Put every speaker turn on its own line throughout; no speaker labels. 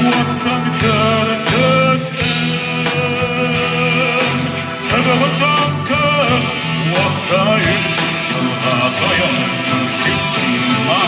Uattan körkösten Tabagattan kör Uakkayın Çalga dayanın kırtıktima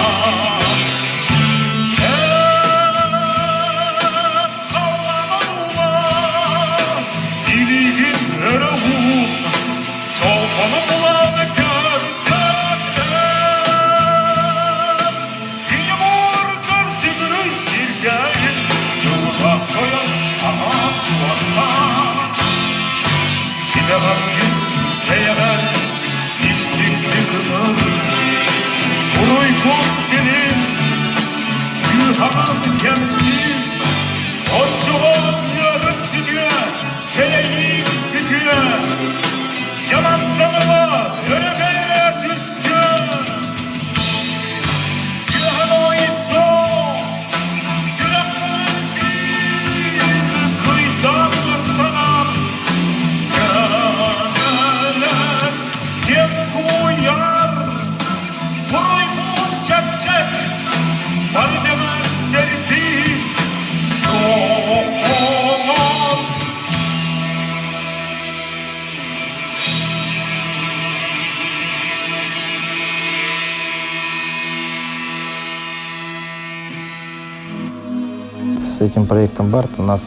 С этим проектом БАРТ у нас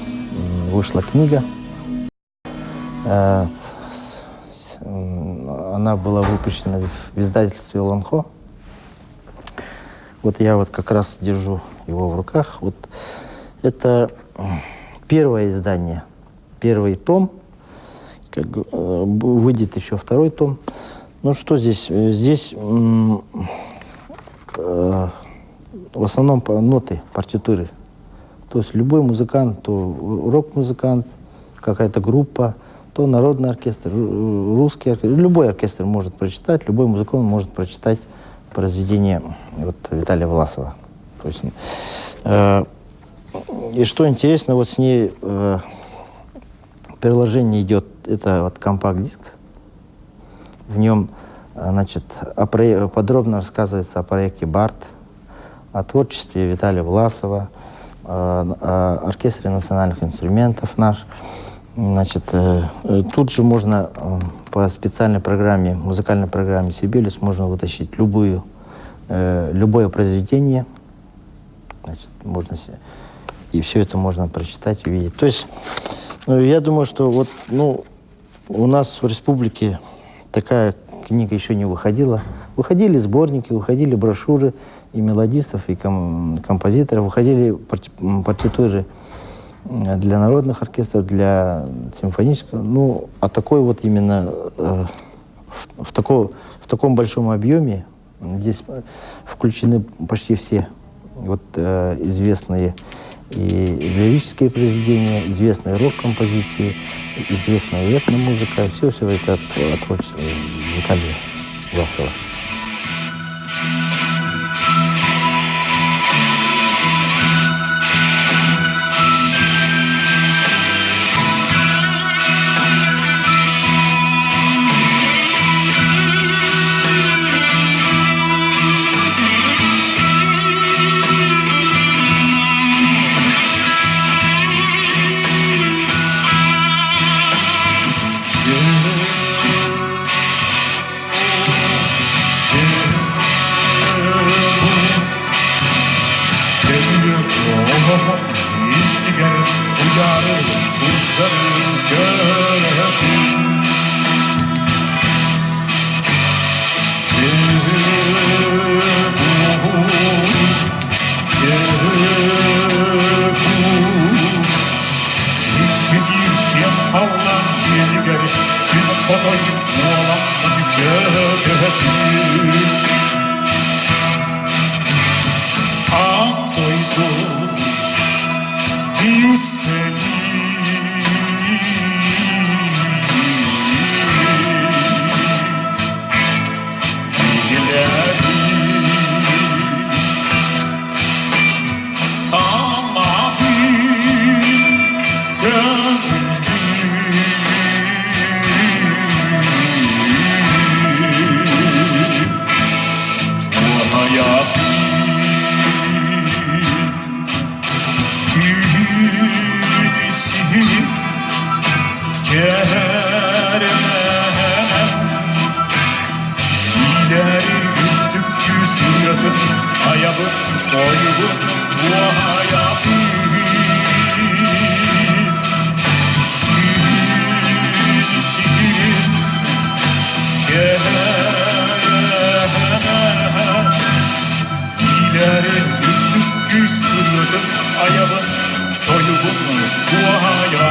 вышла книга. Она была выпущена в издательстве «Лонхо». Вот я вот как раз держу его в руках. Вот это первое издание, первый том. Выйдет еще второй том. Ну что здесь? Здесь в основном ноты, партитуры. То есть любой музыкант, то рок-музыкант, какая-то группа, то народный оркестр, русский оркестр. Любой оркестр может прочитать, любой музыкант может прочитать произведение вот Виталия Власова. То есть, и что интересно, вот с ней приложение идет, это вот компакт-диск. В нем, значит, подробно рассказывается о проекте БАРТ, о творчестве Виталия Власова, о оркестре национальных инструментов наш. Значит, тут же можно по специальной программе, музыкальной программе Сибелис, можно вытащить любое произведение. Значит, можно, и все это можно прочитать, увидеть. То есть, я думаю, что вот, ну, у нас в республике такая книга еще не выходила. Выходили сборники, выходили брошюры и мелодистов, и композиторов, выходили партитуры для народных оркестров, для симфонического. Ну, а такой вот именно в таком большом объеме здесь включены почти все вот известные и лирические произведения, известные рок-композиции, известная этномузыка. Все это от творчества Виталия Власова.
sihirim keremem İleri güttük yüzüyatın ayabın koyubun duaya sihirim keremem İleri güttük yüzüyatın ayabın koyubun duaya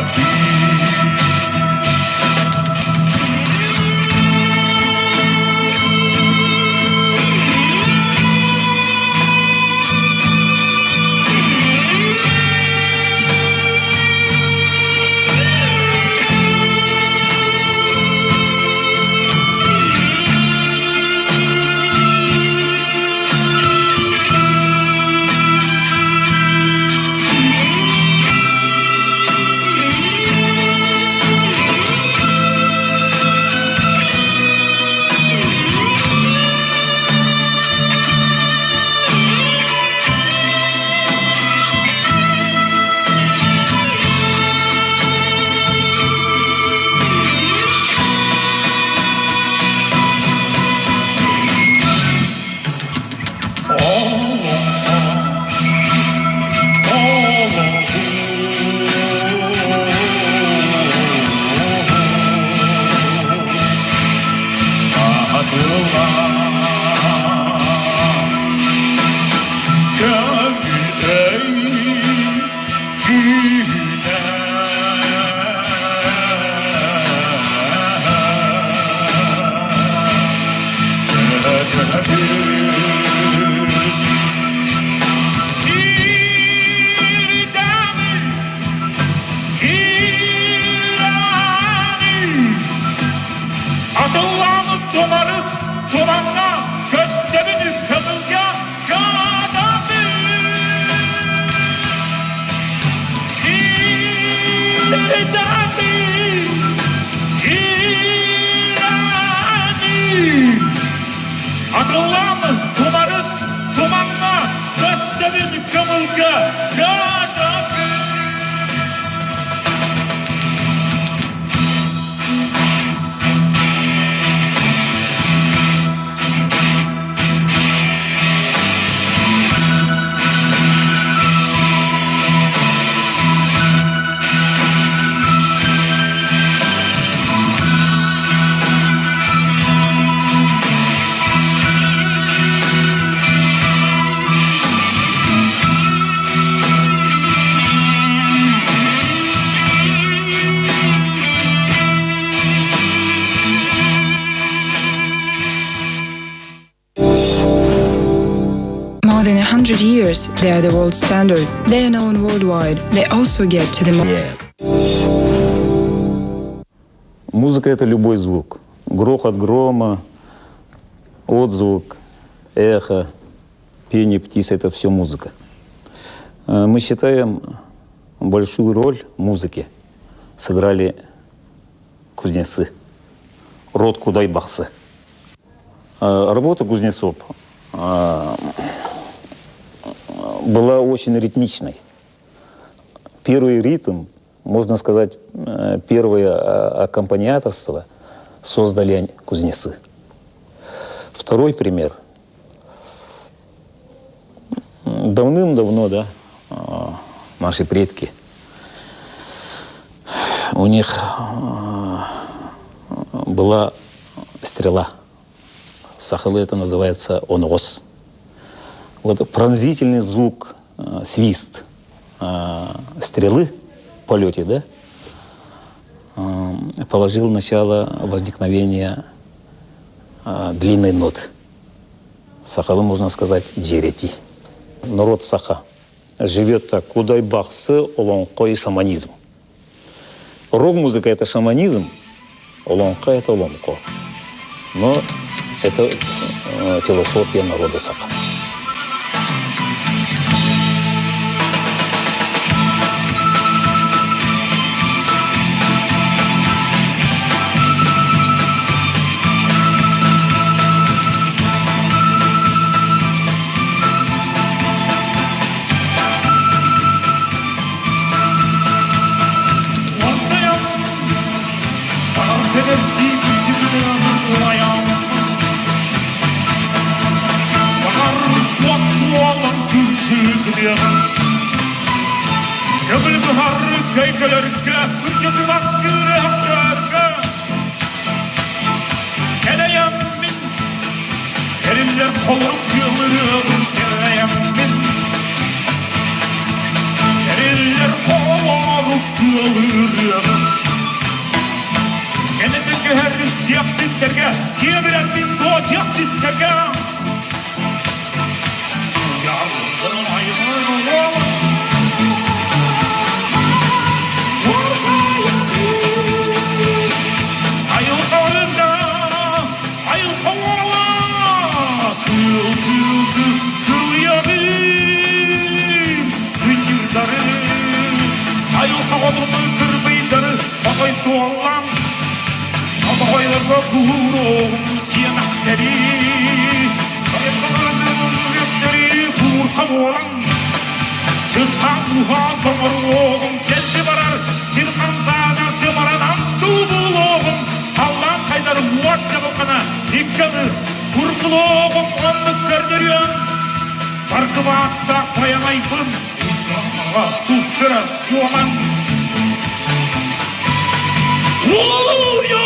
More than 100 years, they are the world standard. They are known worldwide. They also get to the
Музыка — это любой звук. Грохот грома, отзвук, эхо, пение птиц — это все музыка. Мы считаем, большую роль в музыке сыграли кузнецы, род Кудайбаксы. Работа кузнецов была очень ритмичной. Первый ритм, можно сказать, первое аккомпаниаторство создали кузнецы. Второй пример. Давным-давно, да, наши предки, у них была стрела. Сахалы это называется онгос. Вот пронзительный звук, свист стрелы в полете, да, положил начало возникновения длинной ноты. Сахалы, можно сказать, джерети. Народ Саха живет так: Кудайбаксы, олонко и шаманизм. Рок-музыка — это шаманизм, олонко — это олонко. Но это философия народа Саха.
harrı kaygalarga, kürketi baktırı haklarga. Keleyem min, eriller kolup yılırım, keleyem min. Eriller kolup yılırım. Keneteki her siyah sitterge, kiye birer min doğat yak sitterge. Yavrum ayırın oğlum. Odunu kırbıydarı Bakay soğan Bakaylarga kuğurum Siyanakları Bakaylarının refteri Kuğurkam olan Çızkan muha tomar oğum Geldi barar Sirkan sana Sımaranan su bul oğum Tallan kaydar muat cevapana İkkanı Kurkul oğum Onluk gördürüyen Farkı bakta Payanaypın Sütbüren Kuğaman Woo, yo!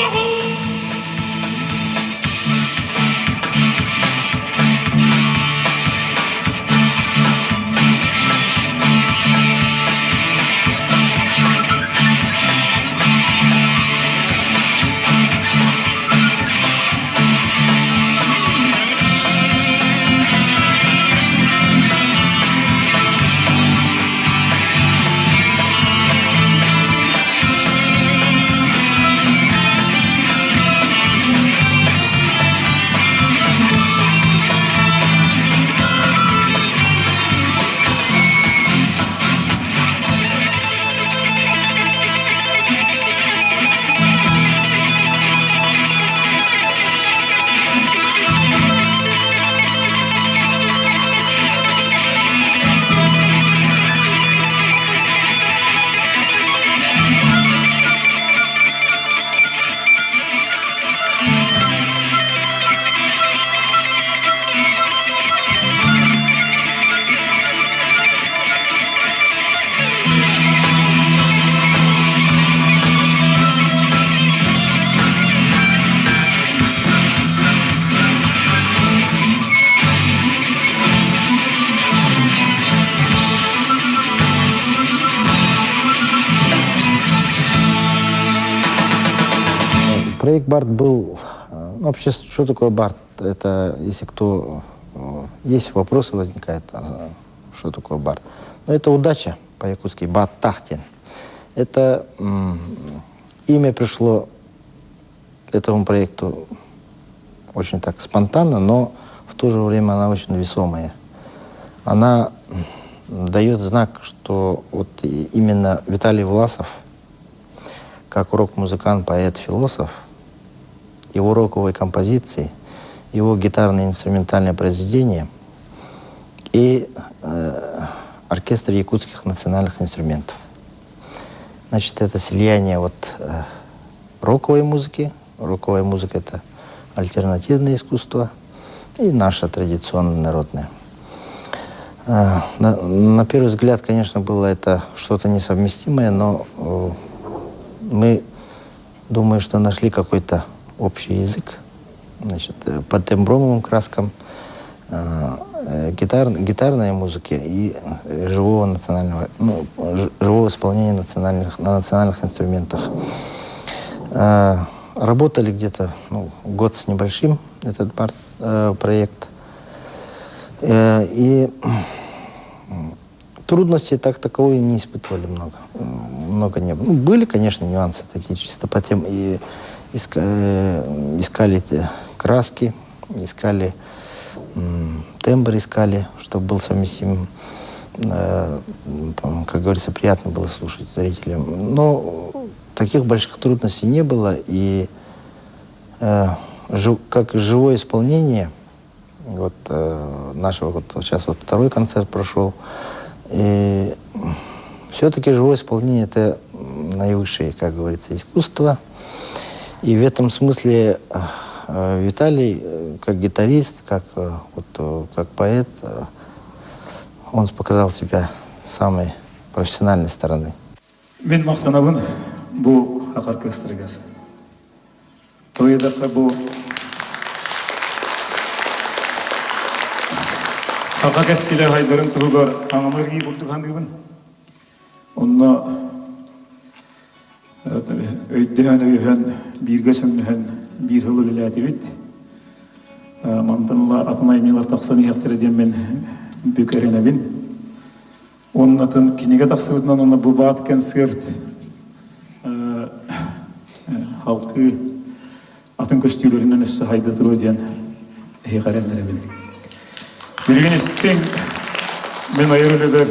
Проект БАРТ был... Вообще, что такое БАРТ? Это, если кто... Есть вопросы возникают, что такое БАРТ. Но это удача по-якутски, Баатахтин. Это имя пришло этому проекту очень так спонтанно, но в то же время она очень весомая. Она дает знак, что вот именно Виталий Власов, как рок-музыкант, поэт, философ, его роковые композиции, его гитарные инструментальные произведения и оркестр якутских национальных инструментов. Значит, это слияние вот роковой музыки. Роковая музыка — это альтернативное искусство и наше традиционное народное. На первый взгляд, конечно, было это что-то несовместимое, но мы, думаю, что нашли какой-то общий язык. Значит, по тембровым краскам гитарной музыки и живого национального, живого исполнения на национальных инструментах. Работали где-то год с небольшим этот проект. И трудностей таковой не испытывали много. Много не было. Были, конечно, нюансы такие, чисто по тем. И искали эти краски, искали тембр, искали, чтобы был совместим. Как говорится, приятно было слушать зрителям. Но таких больших трудностей не было. И как живое исполнение вот нашего, вот сейчас вот второй концерт прошел, и все-таки живое исполнение — это наивысшее, как говорится, искусство. И в этом смысле Виталий, как гитарист, как поэт, он показал себя с самой профессиональной стороны.
Мен мақтанабын bu hak orkestrga. To'yda bu hak eskiler haydarın tuğgar anamır gibi bulduk handibin. Onunla öydehane yühen bir gösümlühen bir hılı bilati bit. Mantanla atma emiler taqsani yaktır edeyim ben bükerene bin. Onun atın kinige taqsıvıtından ona bu baat konsert halkı atın köstüylerinden üstü haydatır o diyen heykarenlere bin. Bilgin istin men ayırılıdır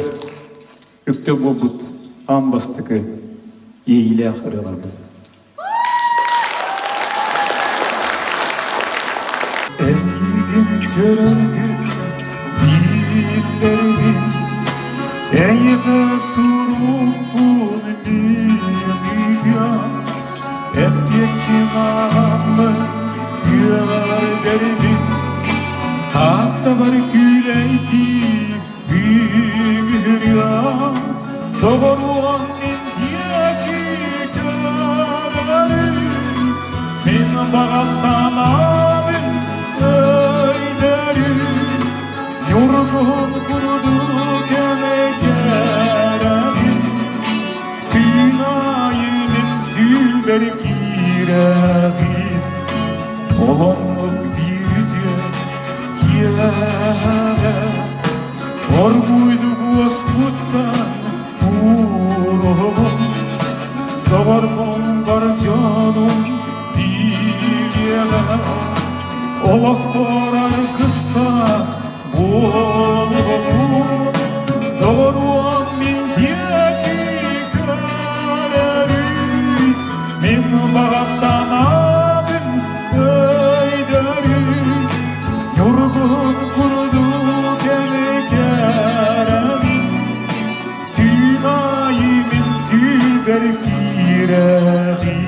üktü bu but an bastıkı yeğile akırılar bu. Eğdim körüngü dillerimi eğde suruk bunu nidyan et yekin ağamı yar derimi hatta var küleydi bir yan doğruan indiyeki körleri min bağasana yorgun kurudu kemekerim Tünayimin tülberi kireğim Olanlık bir diye Orguydu kuaskuttan uğrum Dağar bombar canım dilyeme Olaf barar kıstak Oğlum doğruan min diyeki köreri min bağasana bin öyderi yorgun kurdu gemi keremi tünayimin tülberi kireği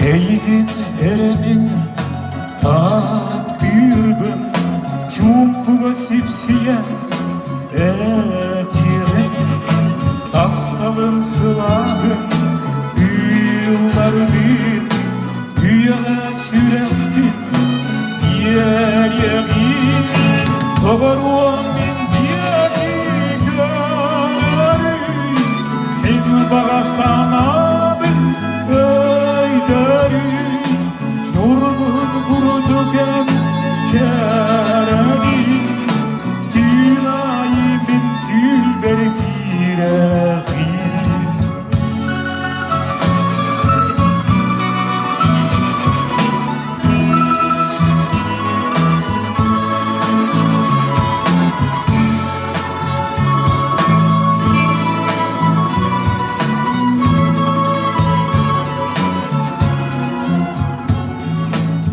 Eydin eremin at bürbün çumpuga sipsiyen etirin Taktalın sılahın yıllar bin Üyene sürektin diğer yeğin Doğruan min diyeki göreri Min bağasana bin yorgun kurudu kereği Tünayimin tülberi kireği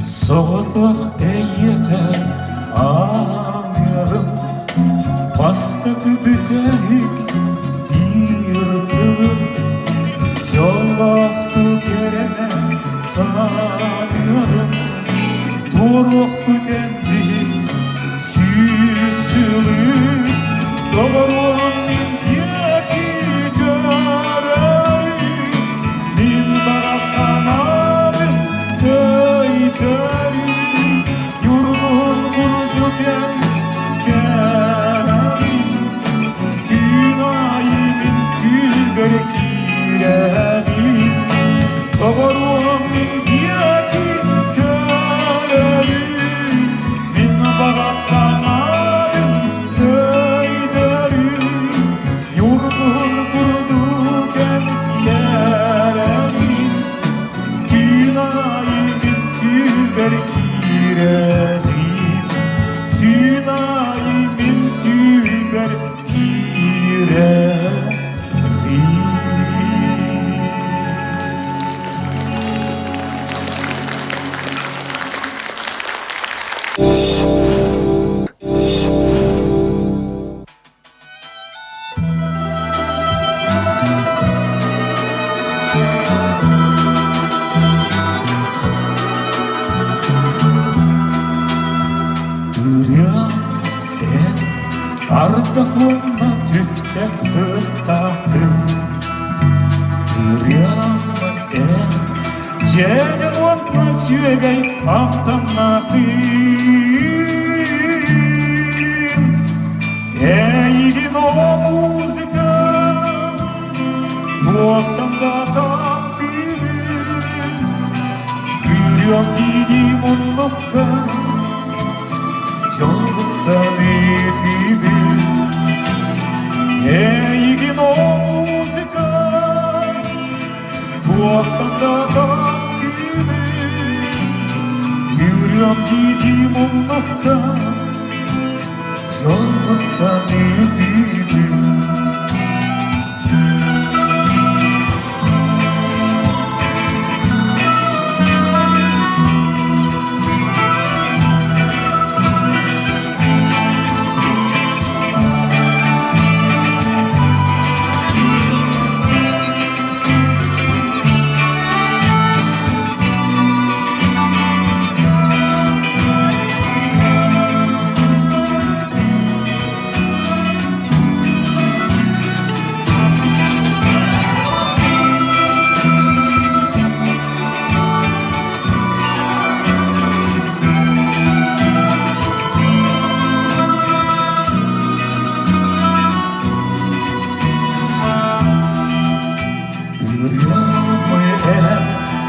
Soğutuk eyyete anırım Bastık bütehik bir tığım Yolaktu kerene sanıyorum Duruk bütendi süsülü Doğruan min diyeki göreri Min bağasana bin öyderi Yorgun kurdu kemerim Tünayimin tülberi kireği Doğruan min diyeki köreri Min bağasana bin öyderi Yorgun kurdu kemerim Ардахуна түпте сыттақты Үрямы әм Жезін онны сүйегей антаннақын Әйгін о музыка Туақтанда таптыбын Үрям дидим онныққа Жолғыттан етібін Әйгін о музыка Туақтанда таптыбын Үрям дидим онныққа Жолғыттан етібін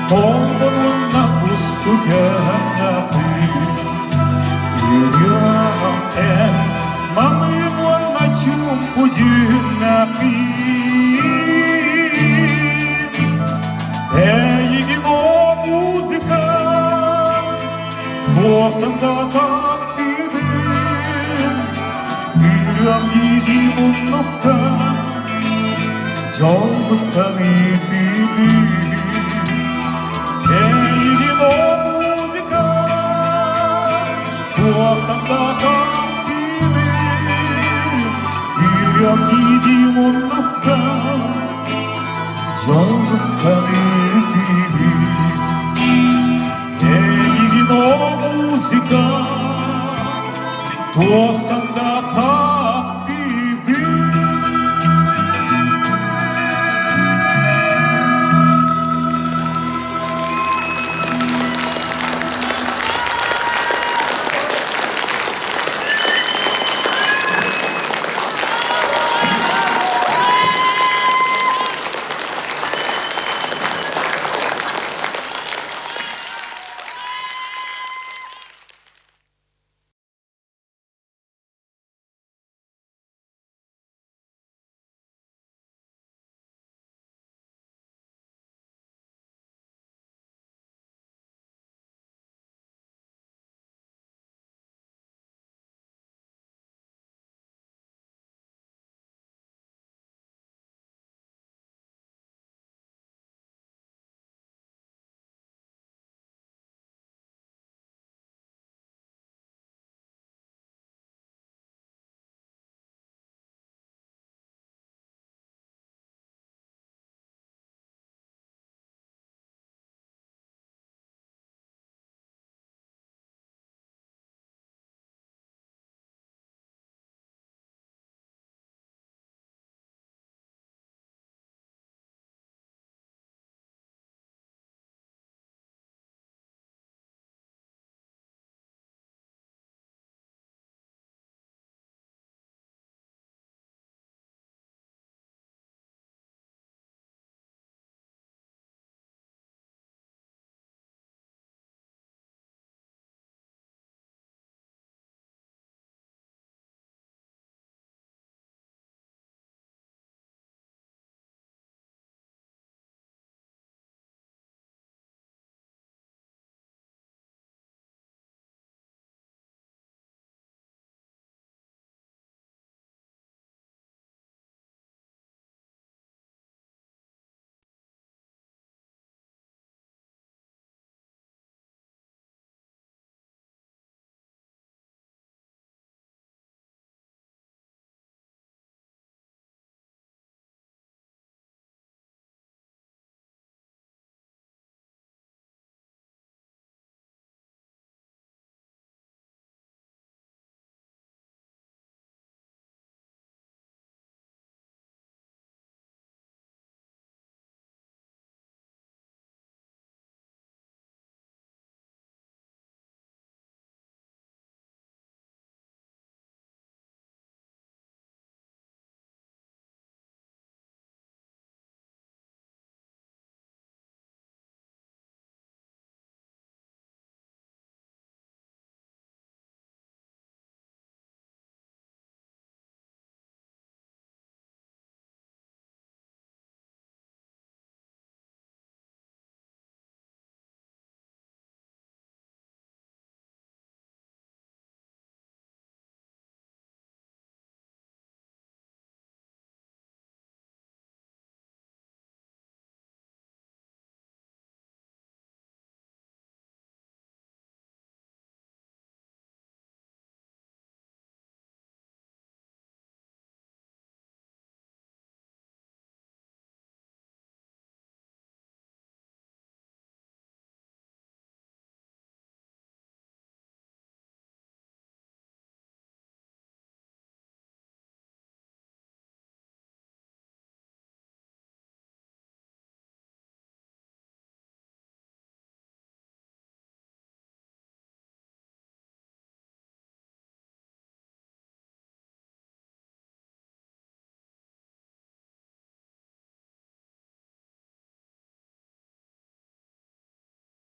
Толбонна пустугянапы Үрям мамынна чумпудюнапы Әйгін о музыка Тоқтанда таптыбын Үрям едім ұнныққа Жолғыттан етібін Әйгін о музыка Туақтанда таптыбын Үрям дидим онныққа Жолғыттан етібін Әйгін о музыка Туақтанда